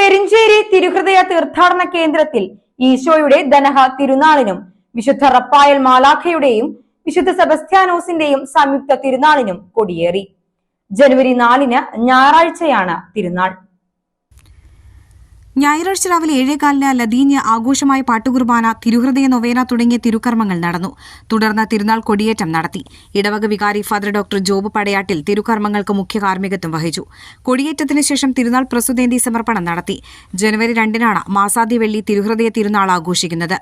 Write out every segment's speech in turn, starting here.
പെരിഞ്ചേരി തിരുഹൃദയ തീർത്ഥാടന കേന്ദ്രത്തിൽ ഈശോയുടെ ദനഹ തിരുനാളിനും വിശുദ്ധ റപ്പായൽ മാലാഖയുടെയും വിശുദ്ധ സെബസ്ത്യാനോസിന്റെയും സംയുക്ത തിരുനാളിനും കൊടിയേറി. ജനുവരി 4 ഞായറാഴ്ചയാണ് തിരുനാൾ. ഞായറാഴ്ച രാവിലെ 7:15 ലതീഞ്ഞ് ആഘോഷമായ പാട്ടുകുർബാന, തിരുഹൃദയ നൊവേന തുടങ്ങിയ തിരുക്കർമ്മങ്ങൾ നടന്നു. തുടർന്ന് തിരുനാൾ കൊടിയേറ്റം നടത്തി. ഇടവക വികാരി ഫാദർ ഡോക്ടർ ജോബ് പടയാട്ടിൽ തിരുക്കർമ്മങ്ങൾക്ക് മുഖ്യ കാർമ്മികത്വം വഹിച്ചു. കൊടിയേറ്റത്തിന് ശേഷം തിരുനാൾ പ്രസുതേന്തി സമർപ്പണം നടത്തി. ജനുവരി 2 മാസാദ്യ വെള്ളി തിരുഹൃദയ തിരുനാൾ ആഘോഷിക്കുന്നത്.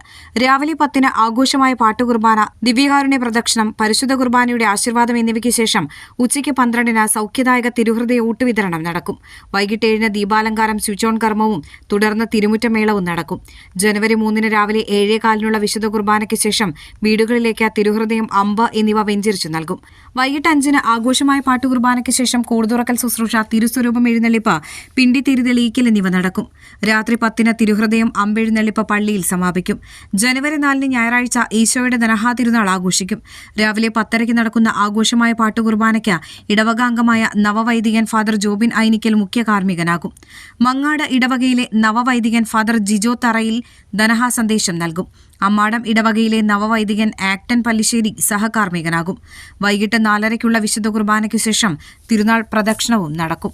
രാവിലെ 10 ആഘോഷമായ പാട്ടുകുർബാന, ദിവ്യകാരുണ്യ പ്രദക്ഷിണം, പരിശുദ്ധ കുർബാനയുടെ ആശീർവാദം എന്നിവയ്ക്ക് ശേഷം ഉച്ചയ്ക്ക് 12 സൗഖ്യദായക തിരുഹൃദയ ഊട്ടുവിതരണം നടക്കും. വൈകിട്ട് 7 ദീപാലങ്കാരം, സ്വിച്ച് ഓൺ കർമ്മവും തുടർന്ന് തിരുമുറ്റമേളവും നടക്കും. ജനുവരി 3 രാവിലെ 7:15 വിശുദ്ധ കുർബാനയ്ക്ക് ശേഷം വീടുകളിലേക്ക് തിരുഹൃദയം, അമ്പ് എന്നിവ വെഞ്ചരിച്ചു നൽകും. വൈകിട്ട് 5 ആഘോഷമായ പാട്ടുകുർബാനയ്ക്ക് ശേഷം കൂടുതുറക്കൽ ശുശ്രൂഷ, തിരുസ്വരൂപം എഴുന്നള്ളിപ്പ്, പിണ്ടി തിരിതെളിയിക്കൽ എന്നിവ നടക്കും. രാത്രി 10 തിരുഹൃദയം, അമ്പെഴുന്നള്ളിപ്പ് പള്ളിയിൽ സമാപിക്കും. ജനുവരി 4 ഞായറാഴ്ച ഈശോയുടെ ദനഹാ തിരുനാൾ ആഘോഷിക്കും. രാവിലെ 10:30 നടക്കുന്ന ആഘോഷമായ പാട്ടുകുർബാനയ്ക്ക് ഇടവക അംഗമായ നവവൈദികൻ ഫാദർ ജോബിൻ ഐനിക്കൽ മുഖ്യ കാർമ്മികനാകും. മങ്ങാട് ഇടവകയിലെ നവവൈദികൻ ഫാദർ ജിജോ തറയിൽ ദനഹാ സന്ദേശം നൽകും. അമ്മാടം ഇടവകയിലെ നവവൈദികൻ ആക്ടൻ പല്ലിശ്ശേരി സഹകാർമ്മികനാകും. വൈകിട്ട് 4:30 വിശുദ്ധ കുർബാനയ്ക്കു ശേഷം തിരുനാൾ പ്രദക്ഷിണവും നടക്കും.